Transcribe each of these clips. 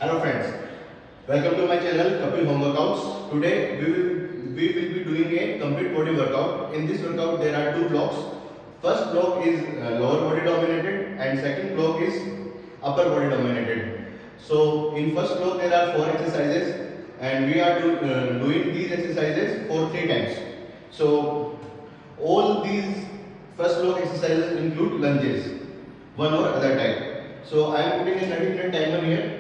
Hello friends, welcome to my channel Kapil Home Workouts. Today we will be doing a complete body workout. In this workout there are two blocks. First block is lower body dominated and second block is upper body dominated. So in first block there are 4 exercises and we are doing these exercises for 3 times. So all these first block exercises include lunges, one or other type. So I am putting a 30-minute timer here.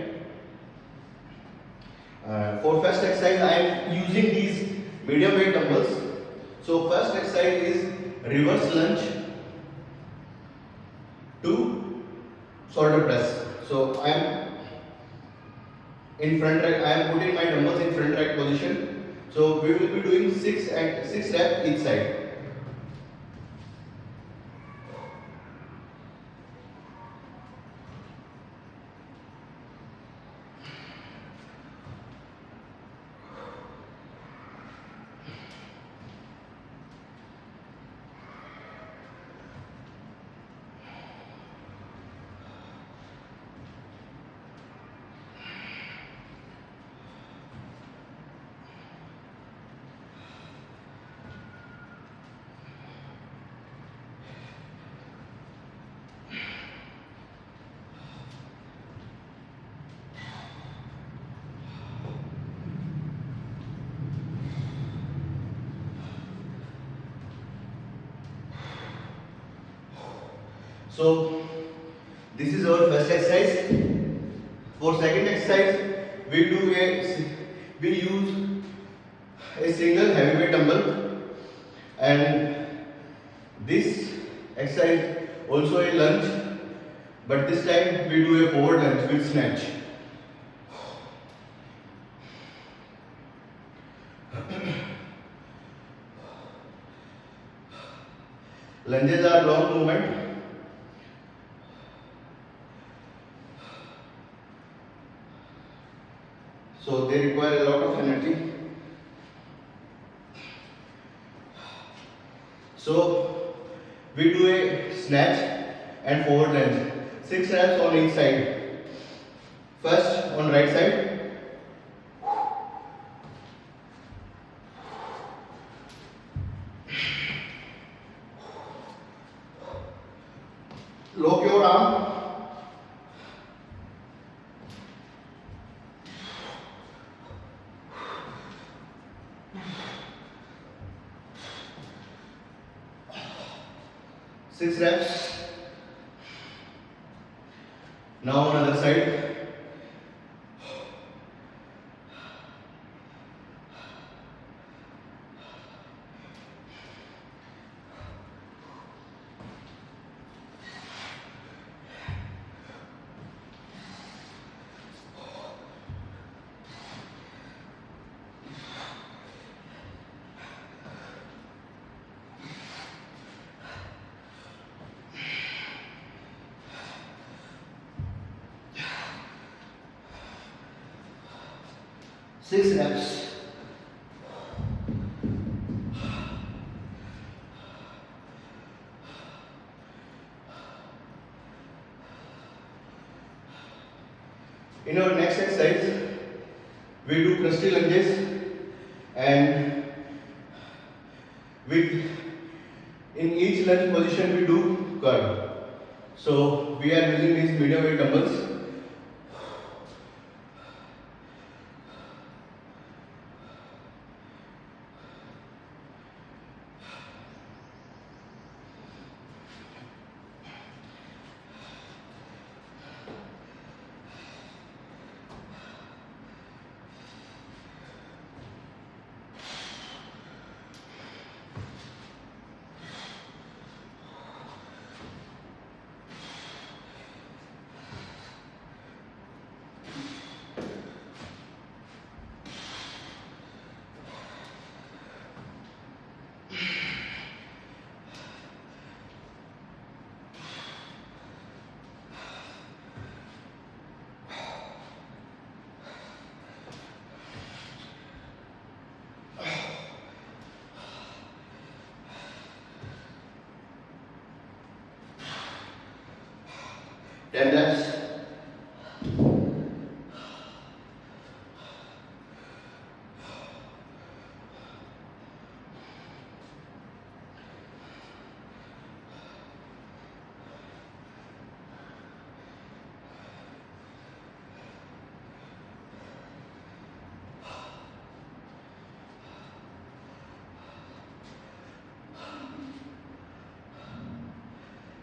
For first exercise, I am using these medium weight dumbbells. So first exercise is reverse lunge to shoulder press. So I am in front rack. I am putting my dumbbells in front rack position. So we will be doing 6 reps each side. So this is our first exercise. For second exercise, we use a single heavyweight dumbbell, and this exercise also a lunge, but this time we do a forward lunge with snatch. Lunges are long movement. So they require a lot of energy. So we do a snatch and forward lunge. 6 reps on each side. First on right side. Lock your arm. Six reps. Now on other side. Six reps. In our next exercise, we do crusty lunges, and with in each lunge position we do curl. So we are using these medium weight dumbbells. Ten reps.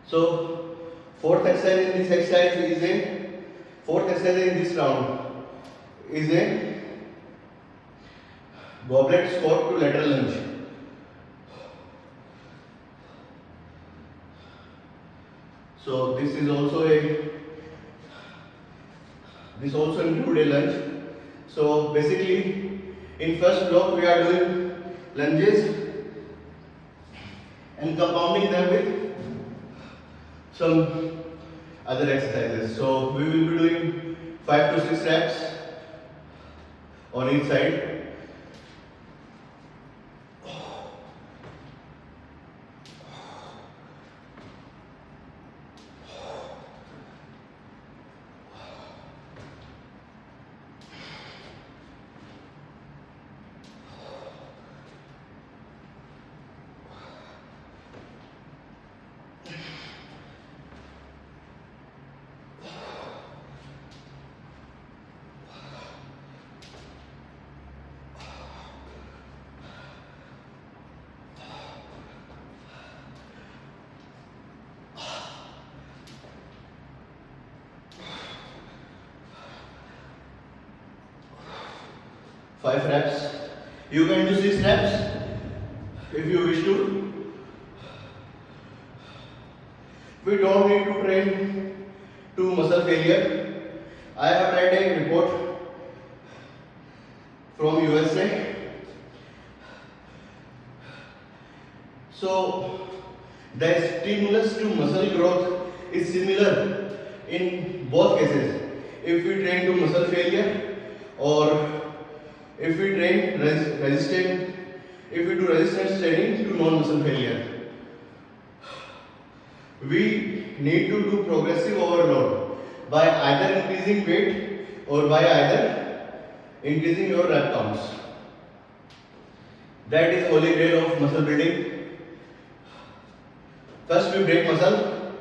So fourth exercise in this exercise is a fourth exercise in this round is a goblet squat to lateral lunge. So this also include a lunge. So basically in first block we are doing lunges and compounding them with some other exercises. So we will be doing 5 to 6 reps on each side. Five reps. You can do 6 reps if you wish to. We don't need to train to muscle failure. I have read a report from USA. So the stimulus to muscle growth is similar in both cases. If we train to muscle failure or if we train if we do resistance training to non-muscle failure. We need to do progressive overload by either increasing weight or by either increasing your rep counts. That is holy grail of muscle building. First we break muscle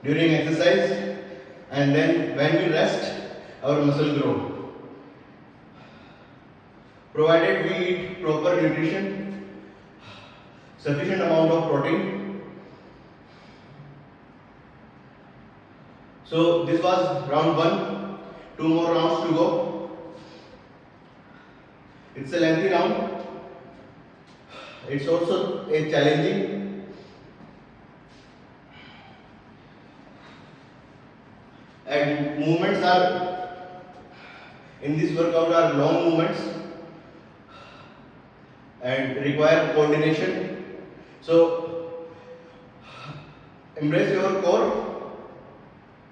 during exercise, and then when we rest, our muscle grow. Provided we eat proper nutrition, sufficient amount of protein. So this was round 1. 2 more rounds to go. It's a lengthy round. It's also a challenging. And movements are in this workout are long movements and require coordination. So embrace your core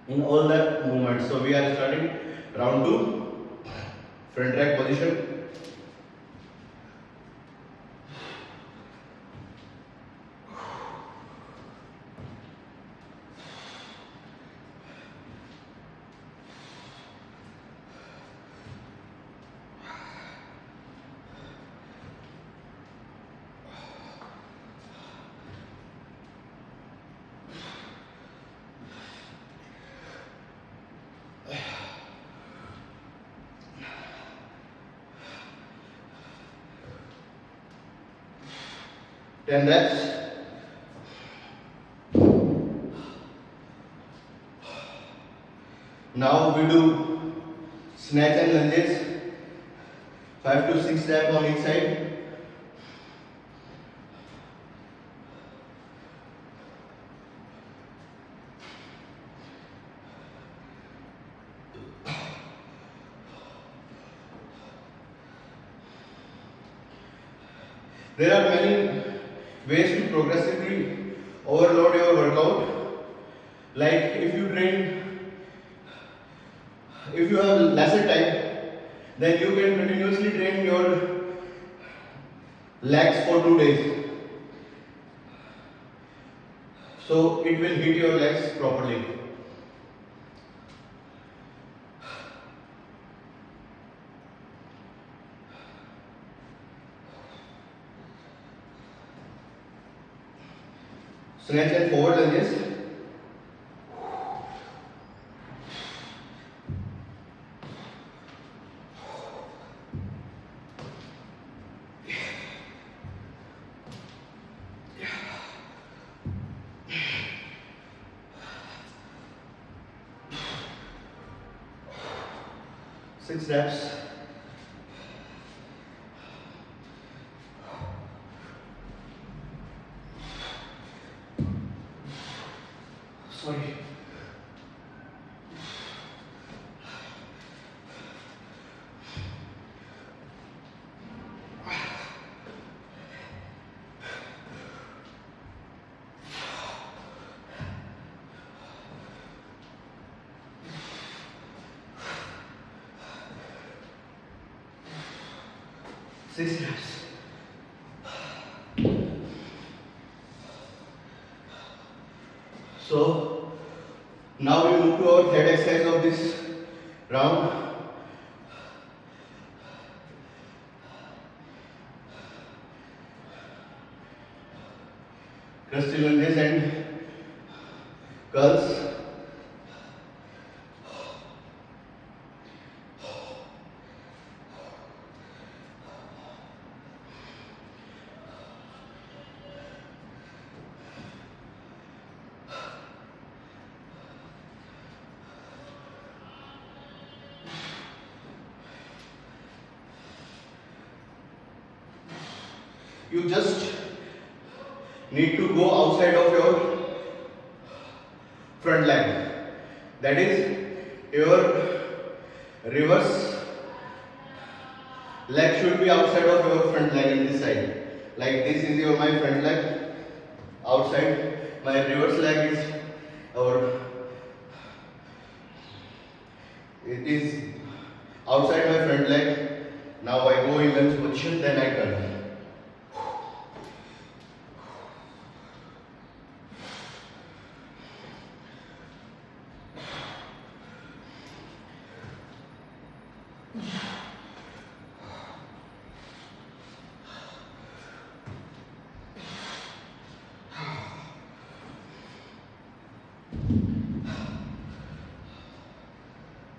in all the movements. So we are starting round 2, front rack position. Then reps. Now we do snatch and lunges, 5 to 6 reps on each side. There are many ways to progressively overload your workout. Like if you have lesser time, then you can continuously train your legs for 2 days. So it will hit your legs properly. Snatch and forward lunges. 6 reps. Sorry. Six reps. So now we move to our third exercise of this round. Crusty lunges and curls. You just need to go outside of your front leg. That is, your reverse leg should be outside of your front leg in this side. Like this is your my front leg outside. My reverse leg is it is outside my front leg. Now I go in lunge position, then I turn.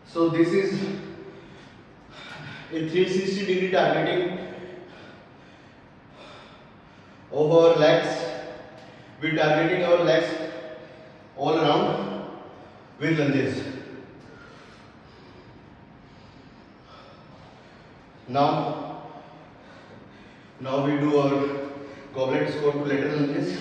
So this is a 360-degree targeting of our legs. We are targeting our legs all around with lunges. Now we do our goblet squat to lateral lunges.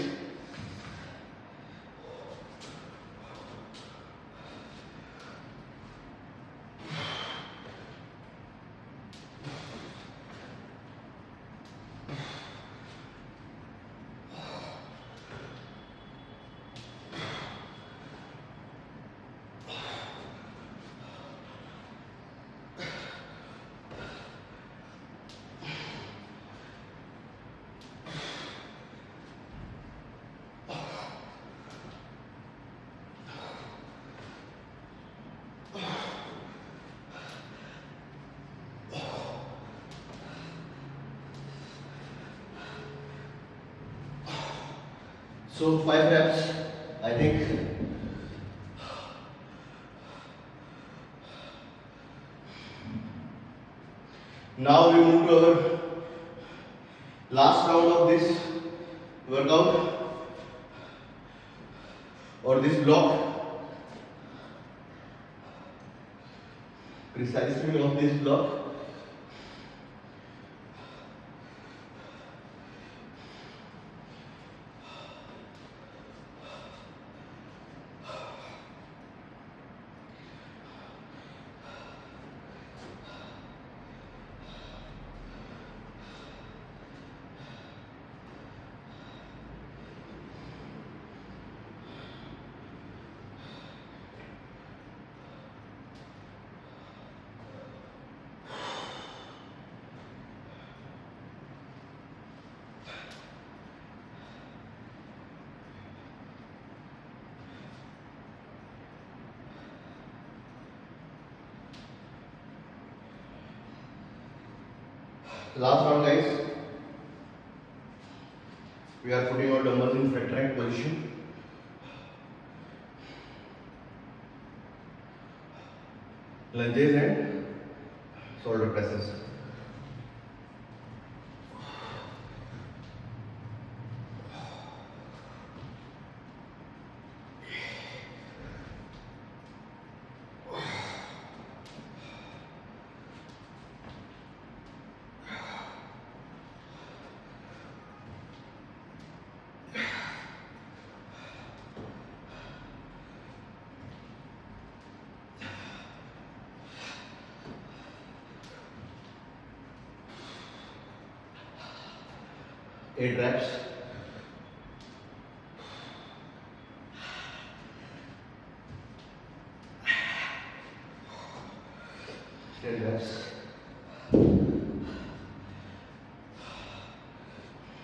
So 5 reps, I think. Now we move to our last round of this workout or this block. Precise swing of this block. Last round, guys. We are putting our dumbbells in flat rack position. Lunges and shoulder presses. 8 reps.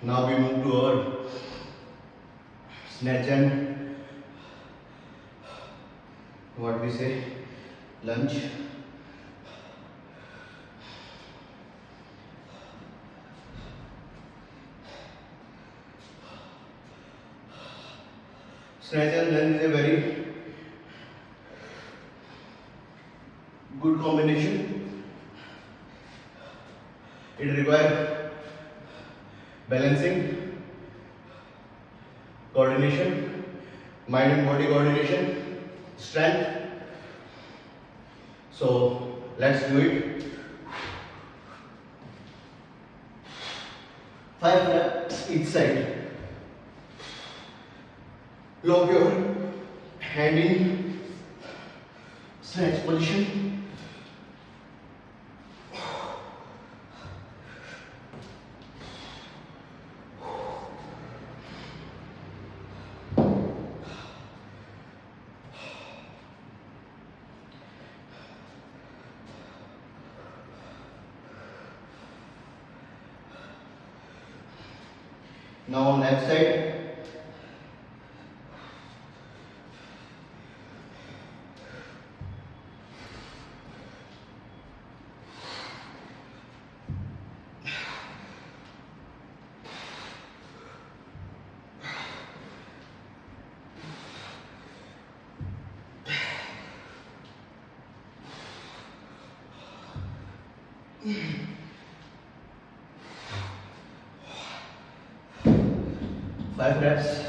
Now we move to our snatch and what we say lunge. Snatch and lunge is a very good combination. It requires balancing, coordination, mind and body coordination, strength. So let's do it. 5 reps each side. Lock your hand in snatch position. Now on left side. Five reps.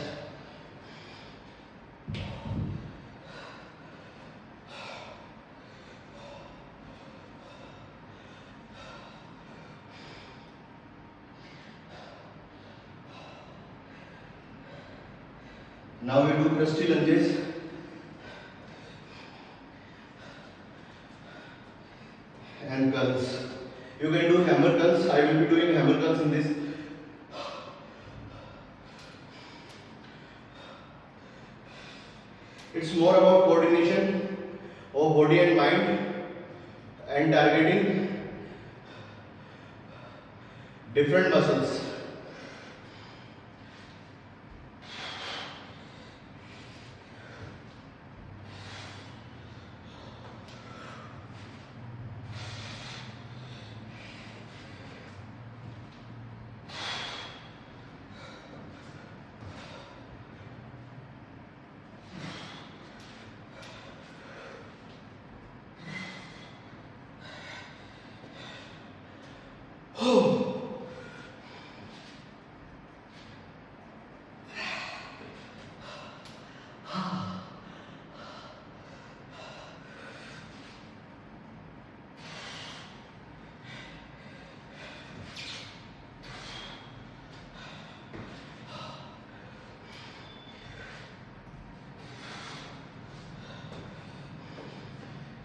Now we do crusty lunges. And curls. You can do hammer curls. I will be doing hammer curls in this. It's more about coordination of body and mind and targeting different muscles.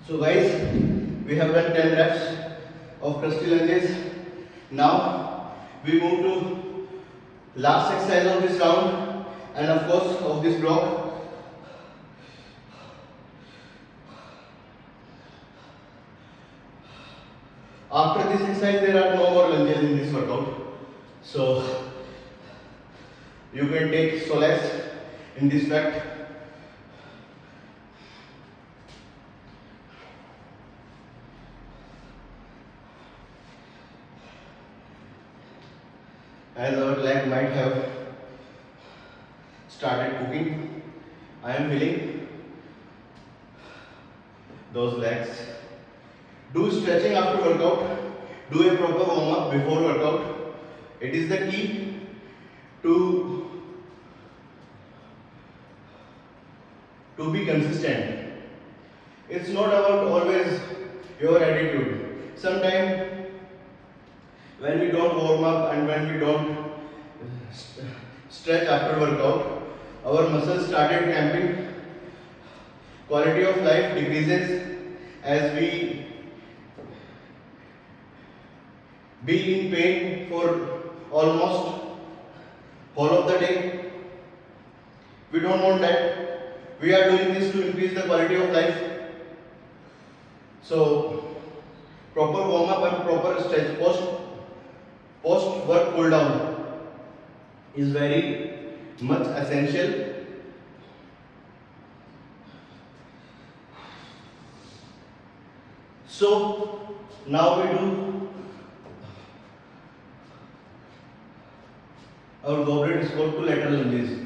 So guys, we have done 10 reps of crusty lunges. Now we move to last exercise of this round and of course of this block. After this exercise there are no more lunges in this workout. So you can take solace in this fact. As our leg might have started cooking, I am feeling those legs. Do stretching after workout, do a proper warm up before workout. It is the key to be consistent. It's not about always your attitude. Sometimes when we don't warm up and when we don't stretch after workout, our muscles started cramping. Quality of life decreases as we be in pain for almost whole of the day. We don't want that. We are doing this to increase the quality of life. So proper warm up and proper stretch post work cool down is very much essential. So now we do our goblet squat to lateral lunges.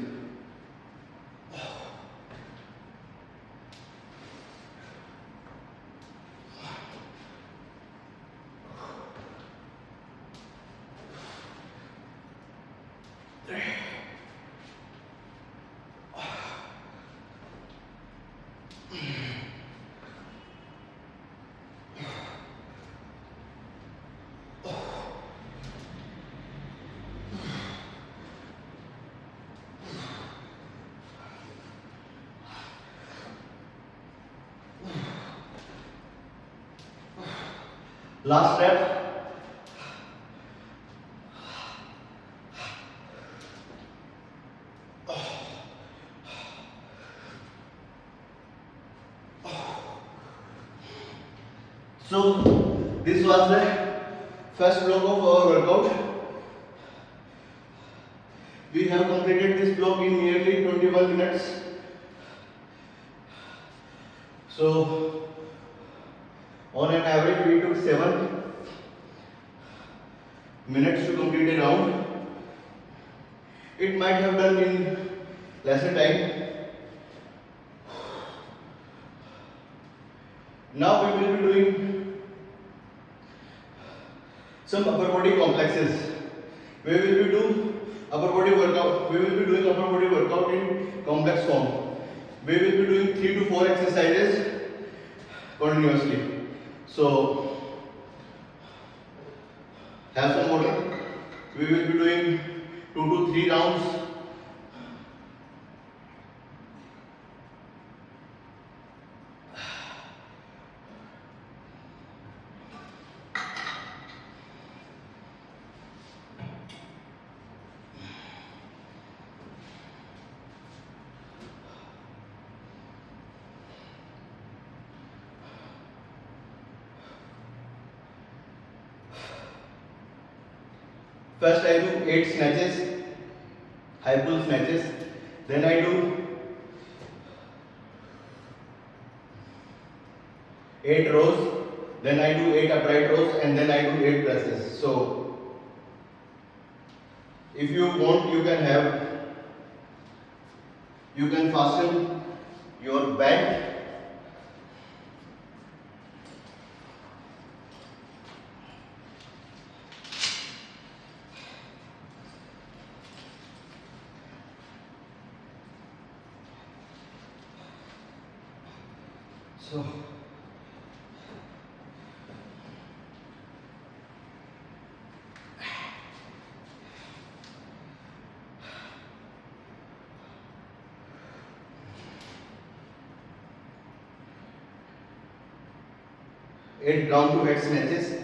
Last step. So this was the first block of our workout. We have completed this block in nearly 21 minutes. So on an average we took 7 minutes to complete a round. It might have done in lesser time. Now we will be doing some upper body complexes. We will be doing upper body workout. We will be doing upper body workout in complex form. We will be doing 3 to 4 exercises continuously. So have some water. We will be doing 2 to 3 rounds. First I do 8 snatches, high pull snatches. Then I do 8 rows. Then I do 8 upright rows, and then I do 8 presses. So if you want, you can fasten your band. So eight down to 8 snatches.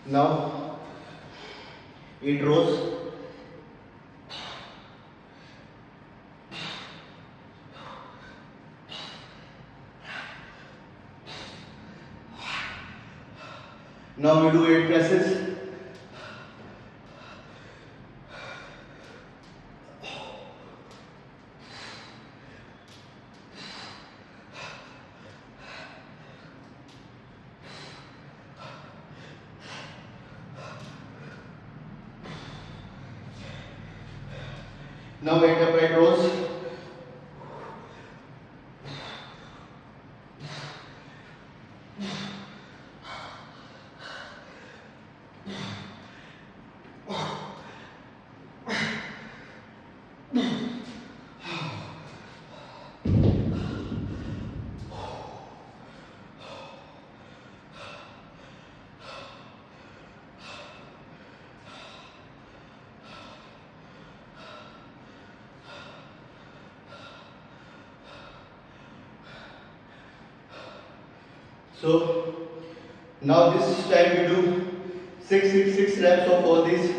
Now 8 rows. Now we do 8 presses. Now 8 upright rows. So now this time we do 6 reps of all these.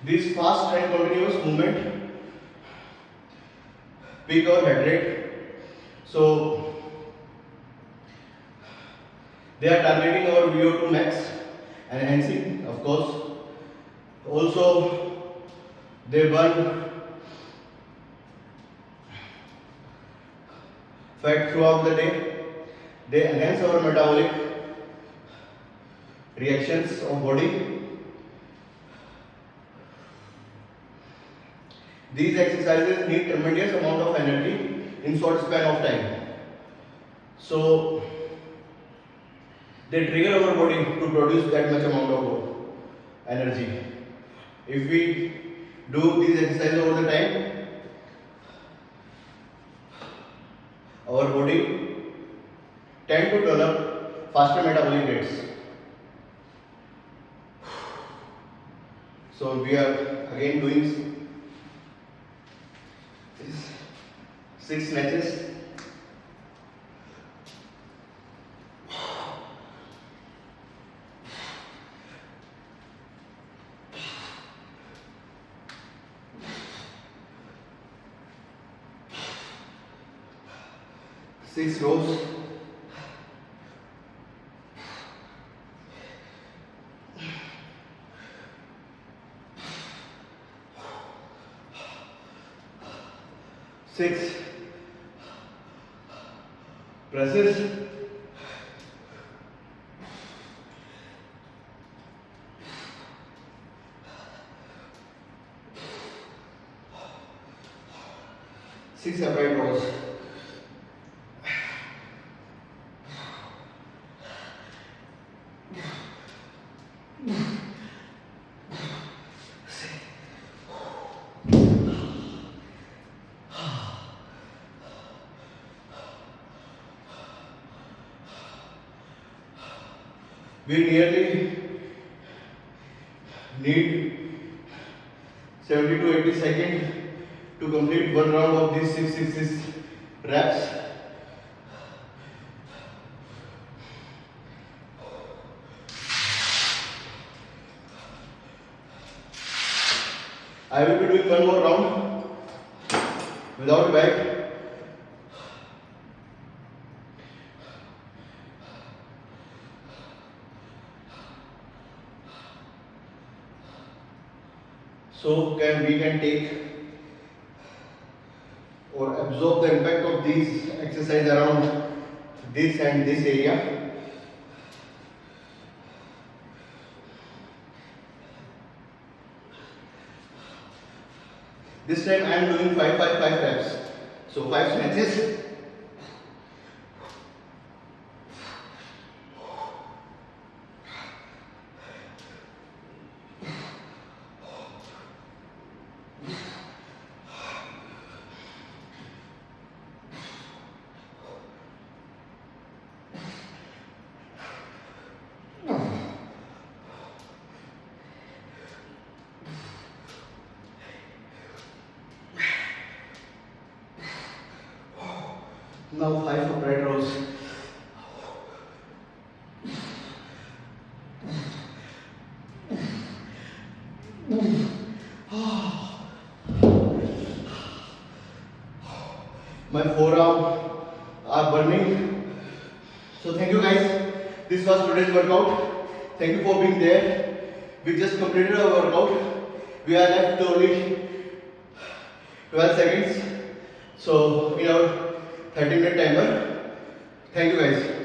This fast and continuous movement peak our heart rate. So they are targeting our VO2 max and enhancing, of course. Also, they burn fat throughout the day. They enhance our metabolic reactions of body. These exercises need tremendous amount of energy in short span of time. So they trigger our body to produce that much amount of energy. If we do these exercises over the time, our body tend to develop faster metabolic rates. So we are again doing 6 snatches. Six rows. Six presses. Six upright rows. We nearly need 70 to 80 seconds to complete one round of these 6 reps. I will be doing one more round without bag. So we can take or absorb the impact of these exercise around this and this area. This time I am doing 5 reps. So 5 snatches. Now 5 upright rows. My forearm are burning. So thank you guys. This was today's workout. Thank you for being there. We just completed our workout. We are left only 12 seconds. So in our 30-minute timer. Thank you guys.